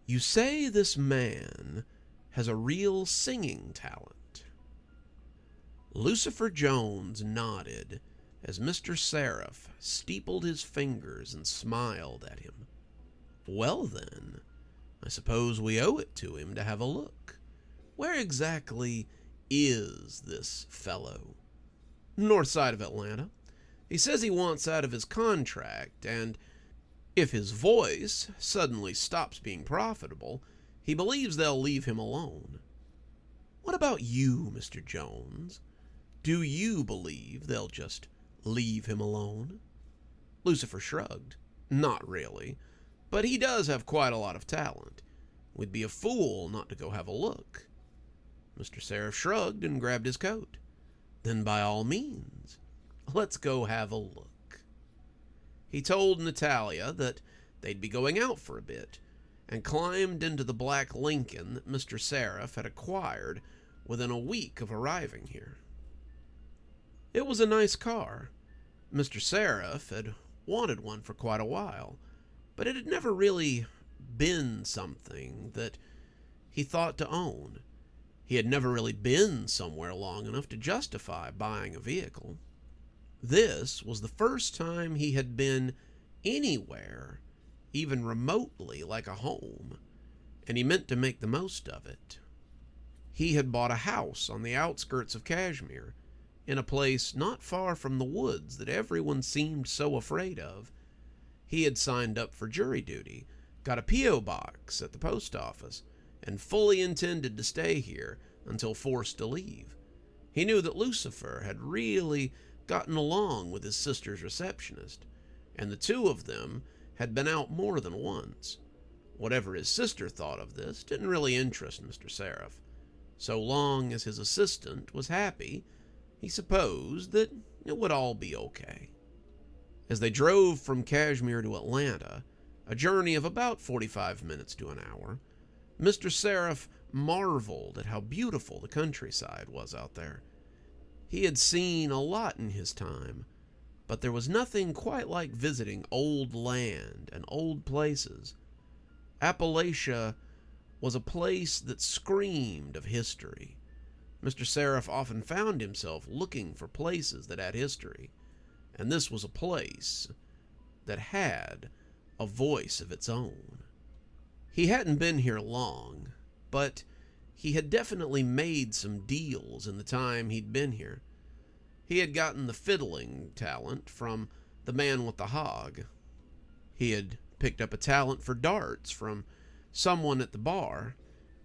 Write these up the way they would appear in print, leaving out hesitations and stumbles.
You say this man has a real singing talent. Lucifer Jones nodded as Mr. Sereph steepled his fingers and smiled at him. Well then, I suppose we owe it to him to have a look. Where exactly is this fellow? North side of Atlanta. He says he wants out of his contract, and if his voice suddenly stops being profitable, he believes they'll leave him alone. What about you, Mr. Jones? Do you believe they'll just leave him alone? Lucifer shrugged. Not really, but he does have quite a lot of talent. We'd be a fool not to go have a look. Mr. Sereph shrugged and grabbed his coat. Then by all means, let's go have a look. He told Natalia that they'd be going out for a bit, and climbed into the black Lincoln that Mr. Sereph had acquired within a week of arriving here. It was a nice car. Mr. Sereph had wanted one for quite a while, but it had never really been something that he thought to own. He had never really been somewhere long enough to justify buying a vehicle. This was the first time he had been anywhere, even remotely like a home, and he meant to make the most of it. He had bought a house on the outskirts of Kashmir, in a place not far from the woods that everyone seemed so afraid of. He had signed up for jury duty, got a P.O. box at the post office, and fully intended to stay here until forced to leave. He knew that Lucifer had really gotten along with his sister's receptionist, and the two of them had been out more than once. Whatever his sister thought of this didn't really interest Mr. Sereph. So long as his assistant was happy, he supposed that it would all be okay. As they drove from Kashmir to Atlanta, a journey of about 45 minutes to an hour, Mr. Sereph marveled at how beautiful the countryside was out there. He had seen a lot in his time, but there was nothing quite like visiting old land and old places. Appalachia was a place that screamed of history. Mr. Sereph often found himself looking for places that had history, and this was a place that had a voice of its own. He hadn't been here long, but he had definitely made some deals in the time he'd been here. He had gotten the fiddling talent from the man with the hog. He had picked up a talent for darts from someone at the bar,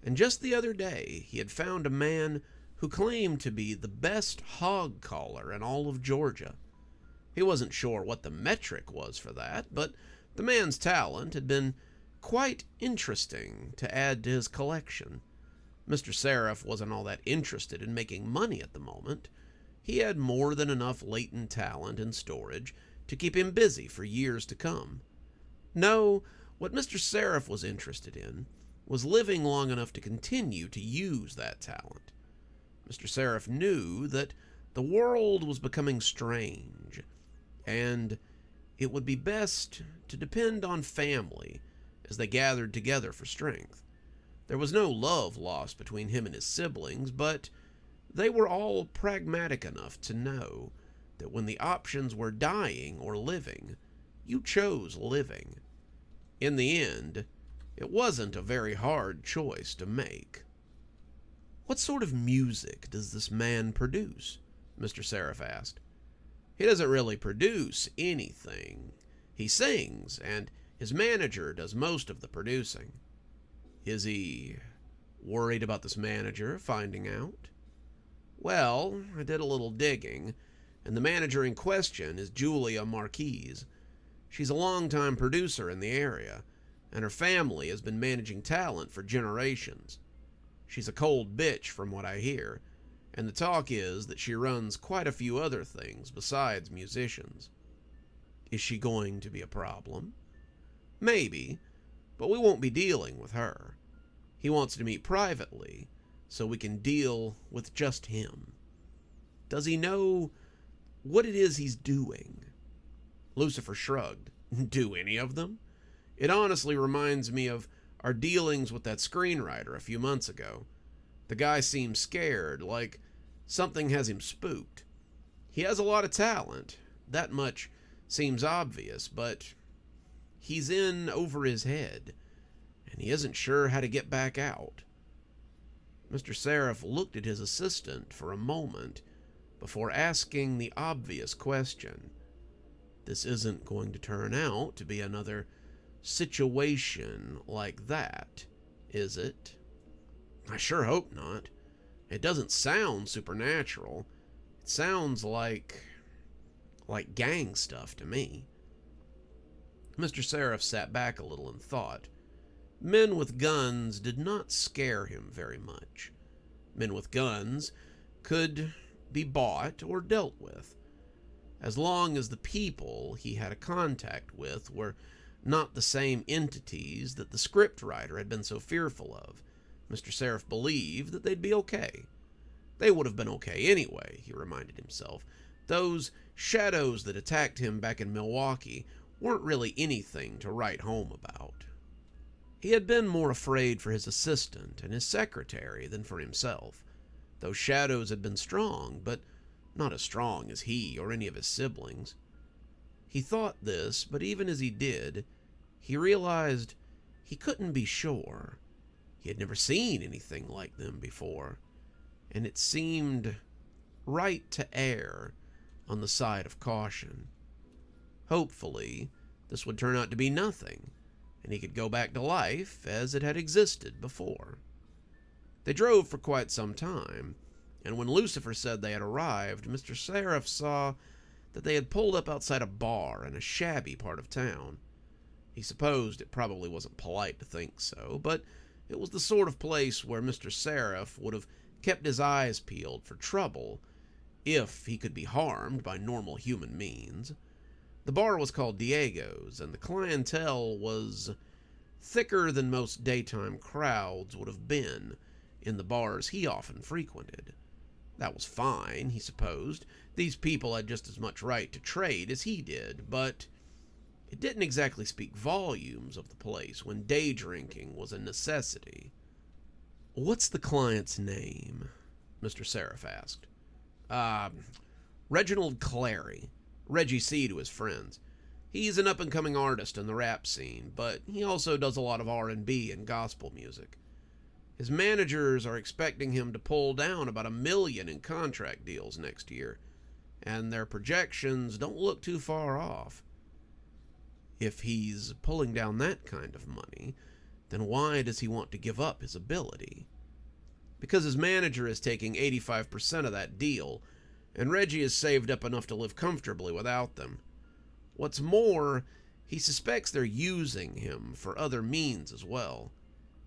and just the other day he had found a man who claimed to be the best hog caller in all of Georgia. He wasn't sure what the metric was for that, but the man's talent had been quite interesting to add to his collection. Mr. Sereph wasn't all that interested in making money at the moment. He had more than enough latent talent in storage to keep him busy for years to come. No, what Mr. Sereph was interested in was living long enough to continue to use that talent. Mr. Sereph knew that the world was becoming strange, and it would be best to depend on family as they gathered together for strength. There was no love lost between him and his siblings, but they were all pragmatic enough to know that when the options were dying or living, you chose living. In the end, it wasn't a very hard choice to make. What sort of music does this man produce? Mr. Sereph asked. He doesn't really produce anything. He sings, and his manager does most of the producing. Is he worried about this manager finding out? Well, I did a little digging, and the manager in question is Julia Marquise. She's a longtime producer in the area, and her family has been managing talent for generations. She's a cold bitch from what I hear, and the talk is that she runs quite a few other things besides musicians. Is she going to be a problem? Maybe, but we won't be dealing with her. He wants to meet privately, so we can deal with just him. Does he know what it is he's doing? Lucifer shrugged. Do any of them? It honestly reminds me of our dealings with that screenwriter a few months ago. The guy seems scared, like something has him spooked. He has a lot of talent, that much seems obvious, but he's in over his head, and he isn't sure how to get back out. Mr. Sereph looked at his assistant for a moment before asking the obvious question. This isn't going to turn out to be another situation like that, is it? I sure hope not. It doesn't sound supernatural. It sounds like gang stuff to me. Mr. Sereph sat back a little and thought. Men with guns did not scare him very much. Men with guns could be bought or dealt with, as long as the people he had a contact with were not the same entities that the scriptwriter had been so fearful of. Mr. Sereph believed that they'd be okay. They would have been okay anyway, he reminded himself. Those shadows that attacked him back in Milwaukee weren't really anything to write home about. He had been more afraid for his assistant and his secretary than for himself. Those shadows had been strong, but not as strong as he or any of his siblings. He thought this, but even as he did, he realized he couldn't be sure. He had never seen anything like them before, and it seemed right to err on the side of caution. Hopefully, this would turn out to be nothing, and he could go back to life as it had existed before. They drove for quite some time, and when Lucifer said they had arrived, Mr. Sereph saw that they had pulled up outside a bar in a shabby part of town. He supposed it probably wasn't polite to think so, but it was the sort of place where Mr. Sereph would have kept his eyes peeled for trouble if he could be harmed by normal human means. The bar was called Diego's, and the clientele was thicker than most daytime crowds would have been in the bars he often frequented. That was fine, he supposed. These people had just as much right to trade as he did, but it didn't exactly speak volumes of the place when day drinking was a necessity. "What's the client's name?" Mr. Sereph asked. Reginald Clary. Reggie C. to his friends. He's an up-and-coming artist in the rap scene, but he also does a lot of R&B and gospel music. His managers are expecting him to pull down about $1 million in contract deals next year, and their projections don't look too far off. If he's pulling down that kind of money, then why does he want to give up his ability? Because his manager is taking 85% of that deal, and Reggie has saved up enough to live comfortably without them. What's more, he suspects they're using him for other means as well.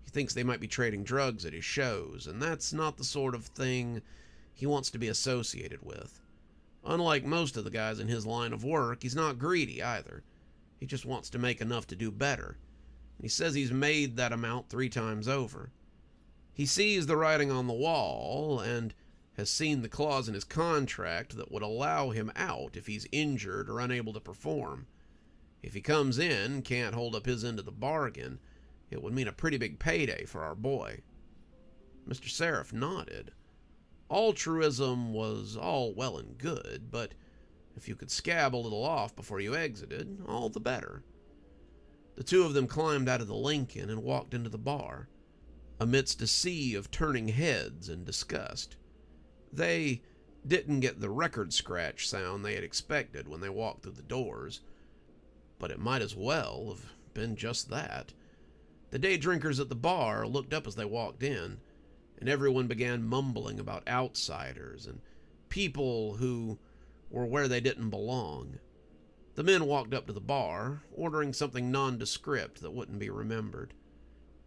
He thinks they might be trading drugs at his shows, and that's not the sort of thing he wants to be associated with. Unlike most of the guys in his line of work, he's not greedy either. He just wants to make enough to do better. And he says he's made that amount 3 times over. He sees the writing on the wall, and has seen the clause in his contract that would allow him out if he's injured or unable to perform. If he comes in and can't hold up his end of the bargain, it would mean a pretty big payday for our boy. Mr. Sereph nodded. Altruism was all well and good, but if you could scab a little off before you exited, all the better. The two of them climbed out of the Lincoln and walked into the bar, amidst a sea of turning heads and disgust. They didn't get the record scratch sound they had expected when they walked through the doors, but it might as well have been just that. The day drinkers at the bar looked up as they walked in, and everyone began mumbling about outsiders and people who were where they didn't belong. The men walked up to the bar, ordering something nondescript that wouldn't be remembered.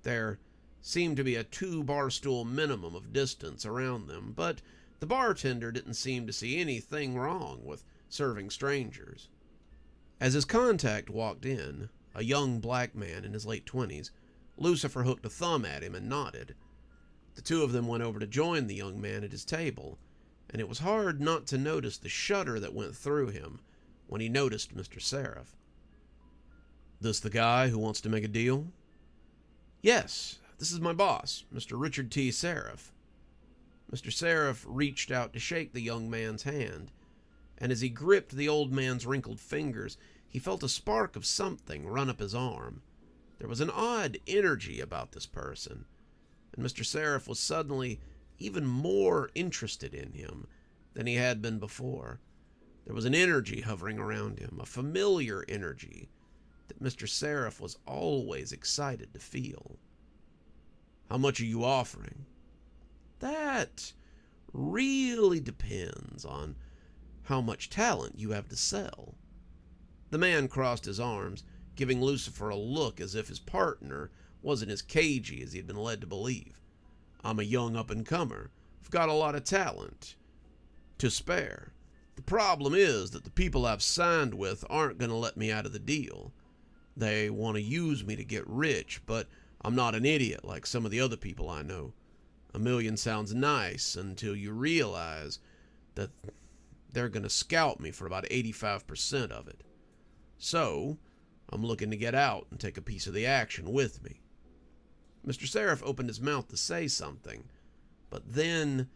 There seemed to be a 2-barstool minimum of distance around them, but the bartender didn't seem to see anything wrong with serving strangers. As his contact walked in, a young black man in his late 20s, Lucifer hooked a thumb at him and nodded. The two of them went over to join the young man at his table, and it was hard not to notice the shudder that went through him when he noticed Mr. Sereph. "This the guy who wants to make a deal?" "Yes, this is my boss, Mr. Richard T. Sereph." Mr. Sereph reached out to shake the young man's hand, and as he gripped the old man's wrinkled fingers, he felt a spark of something run up his arm. There was an odd energy about this person, and Mr. Sereph was suddenly even more interested in him than he had been before. There was an energy hovering around him, a familiar energy that Mr. Sereph was always excited to feel. "How much are you offering?" "That really depends on how much talent you have to sell." The man crossed his arms, giving Lucifer a look as if his partner wasn't as cagey as he had been led to believe. "I'm a young up-and-comer. I've got a lot of talent to spare. The problem is that the people I've signed with aren't going to let me out of the deal. They want to use me to get rich, but I'm not an idiot like some of the other people I know. $1 million sounds nice until you realize that they're going to scalp me for about 85% of it. So, I'm looking to get out and take a piece of the action with me." Mr. Sereph opened his mouth to say something, but then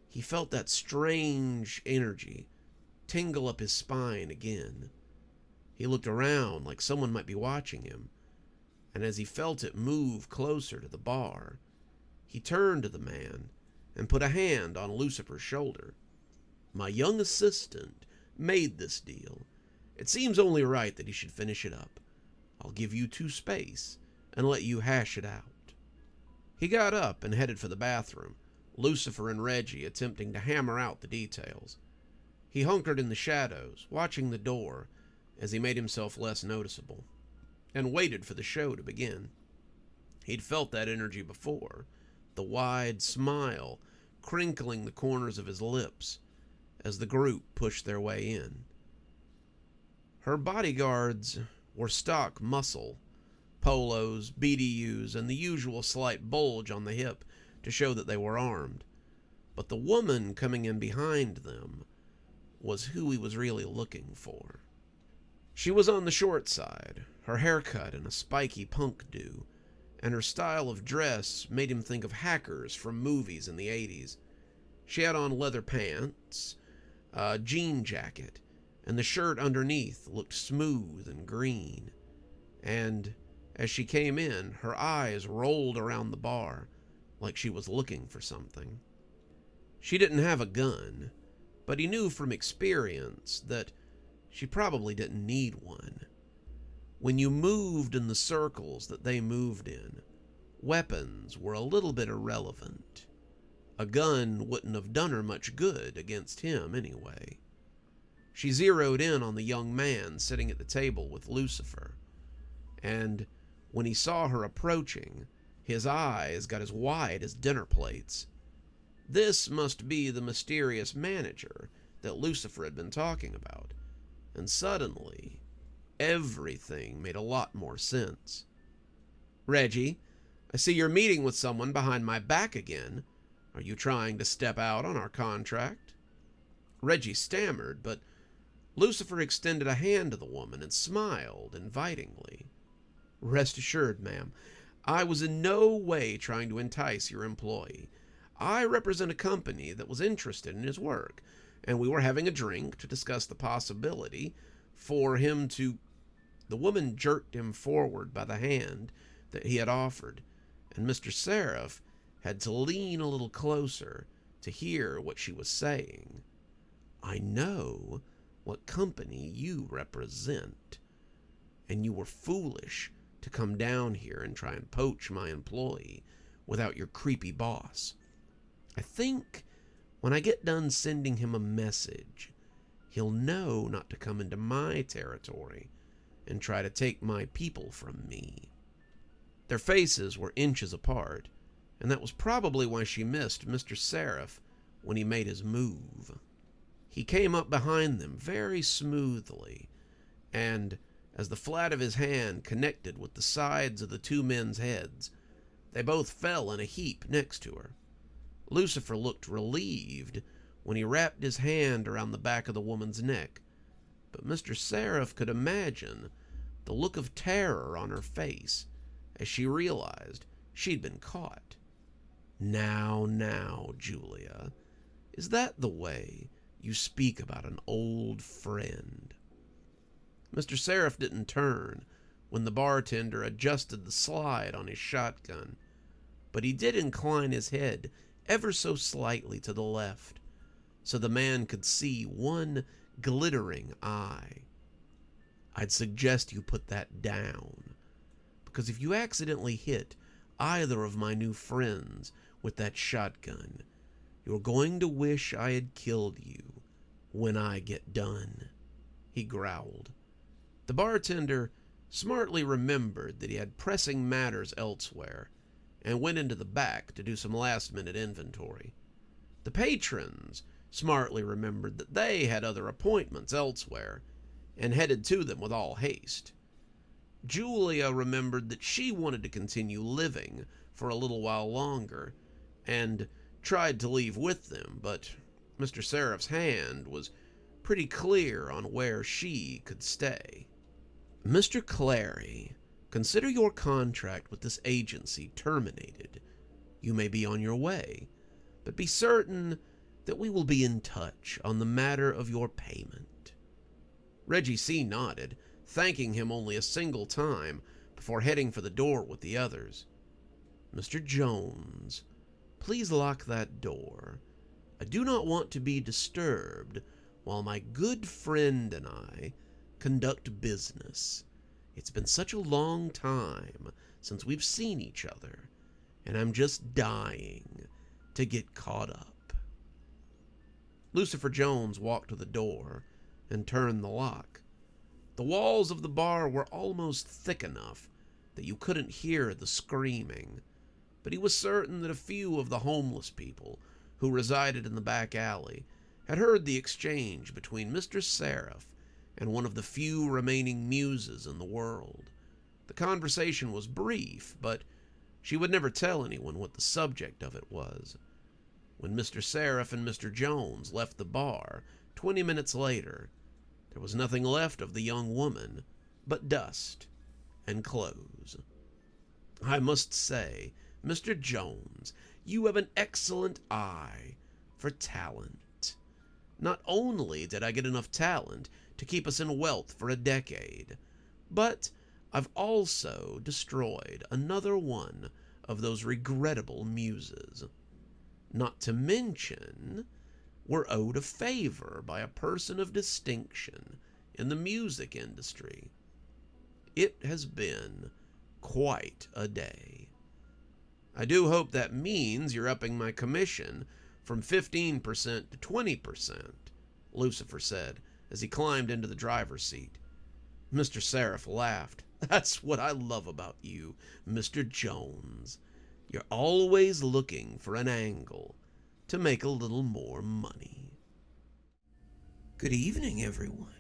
he felt that strange energy tingle up his spine again. He looked around like someone might be watching him, and as he felt it move closer to the bar, he turned to the man and put a hand on Lucifer's shoulder. "My young assistant made this deal. It seems only right that he should finish it up. I'll give you 2 space and let you hash it out." He got up and headed for the bathroom, Lucifer and Reggie attempting to hammer out the details. He hunkered in the shadows, watching the door as he made himself less noticeable, and waited for the show to begin. He'd felt that energy before, the wide smile crinkling the corners of his lips as the group pushed their way in. Her bodyguards were stock muscle, polos, BDUs, and the usual slight bulge on the hip to show that they were armed. But the woman coming in behind them was who he was really looking for. She was on the short side, her haircut in a spiky punk do, and her style of dress made him think of hackers from movies in the 80s. She had on leather pants, a jean jacket, and the shirt underneath looked smooth and green. And as she came in, her eyes rolled around the bar like she was looking for something. She didn't have a gun, but he knew from experience that she probably didn't need one. When you moved in the circles that they moved in, weapons were a little bit irrelevant. A gun wouldn't have done her much good against him anyway. She zeroed in on the young man sitting at the table with Lucifer, and when he saw her approaching, his eyes got as wide as dinner plates. This must be the mysterious manager that Lucifer had been talking about, and suddenly, everything made a lot more sense. "Reggie, I see you're meeting with someone behind my back again. Are you trying to step out on our contract?" Reggie stammered, but Lucifer extended a hand to the woman and smiled invitingly. "Rest assured, ma'am, I was in no way trying to entice your employee. I represent a company that was interested in his work, and we were having a drink to discuss the possibility for him to..." The woman jerked him forward by the hand that he had offered, and Mr. Sereph had to lean a little closer to hear what she was saying. "I know what company you represent, and you were foolish to come down here and try and poach my employee without your creepy boss. I think when I get done sending him a message, he'll know not to come into my territory and try to take my people from me." Their faces were inches apart, and that was probably why she missed Mr. Sereph when he made his move. He came up behind them very smoothly, and as the flat of his hand connected with the sides of the 2 men's heads, they both fell in a heap next to her. Lucifer looked relieved when he wrapped his hand around the back of the woman's neck, but Mr. Sereph could imagine the look of terror on her face as she realized she'd been caught. Now, Julia, is that the way you speak about an old friend?" Mr. Sereph didn't turn when the bartender adjusted the slide on his shotgun, but he did incline his head ever so slightly to the left, so the man could see one glittering eye. "I'd suggest you put that down, because if you accidentally hit either of my new friends with that shotgun, you're going to wish I had killed you when I get done," he growled. The bartender smartly remembered that he had pressing matters elsewhere and went into the back to do some last-minute inventory. The patrons smartly remembered that they had other appointments elsewhere and headed to them with all haste. Julia remembered that she wanted to continue living for a little while longer and tried to leave with them, but Mr. Sereth's hand was pretty clear on where she could stay. "Mr. Clary, consider your contract with this agency terminated. You may be on your way, but be certain that we will be in touch on the matter of your payment." Reggie C. nodded, thanking him only a single time before heading for the door with the others. "Mr. Jones, please lock that door. I do not want to be disturbed while my good friend and I conduct business. It's been such a long time since we've seen each other, and I'm just dying to get caught up." Lucifer Jones walked to the door and turned the lock. The walls of the bar were almost thick enough that you couldn't hear the screaming, but he was certain that a few of the homeless people who resided in the back alley had heard the exchange between Mr. Sereph and one of the few remaining muses in the world. The conversation was brief, but she would never tell anyone what the subject of it was. When Mr. Sereph and Mr. Jones left the bar 20 minutes later, there was nothing left of the young woman but dust and clothes. "I must say, Mr. Jones, you have an excellent eye for talent. Not only did I get enough talent to keep us in wealth for a decade, but I've also destroyed another one of those regrettable muses. Not to mention, we're owed a favor by a person of distinction in the music industry. It has been quite a day. I do hope that means you're upping my commission from 15% to 20%, Lucifer said as he climbed into the driver's seat. Mr. Sereph laughed. "That's what I love about you, Mr. Jones. You're always looking for an angle to make a little more money." Good evening, everyone.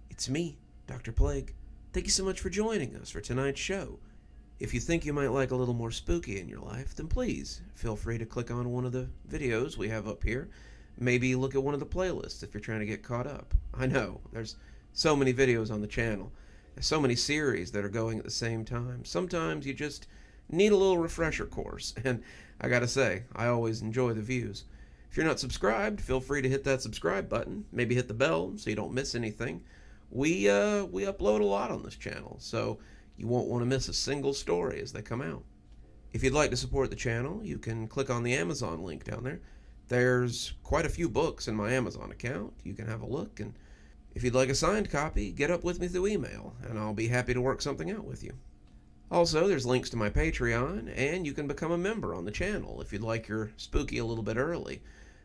It's me, Dr. Plague. Thank you so much for joining us for tonight's show. If you think you might like a little more spooky in your life, then please feel free to click on one of the videos we have up here. Maybe look at one of the playlists if you're trying to get caught up. I know, there's so many videos on the channel. There's so many series that are going at the same time. Sometimes you just need a little refresher course, and I gotta say, I always enjoy the views. If you're not subscribed, feel free to hit that subscribe button. Maybe hit the bell so you don't miss anything. We upload a lot on this channel, so you won't want to miss a single story as they come out. If you'd like to support the channel, you can click on the Amazon link down there. There's quite a few books in my Amazon account. You can have a look, and if you'd like a signed copy, get up with me through email, and I'll be happy to work something out with you. Also, there's links to my Patreon, and you can become a member on the channel if you'd like your spooky a little bit early.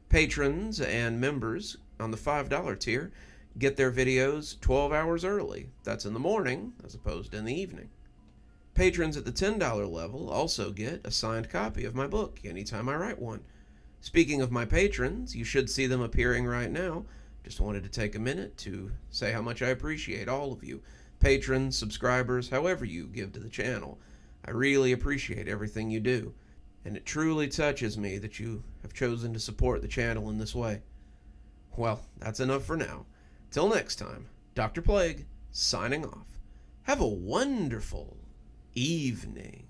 Patrons and members on the $5 tier get their videos 12 hours early. That's in the morning as opposed to in the evening. Patrons at the $10 level also get a signed copy of my book anytime I write one. Speaking of my patrons, you should see them appearing right now. Just wanted to take a minute to say how much I appreciate all of you. Patrons, subscribers, however you give to the channel. I really appreciate everything you do, and it truly touches me that you have chosen to support the channel in this way. Well, that's enough for now. Till next time, Dr. Plague, signing off. Have a wonderful evening.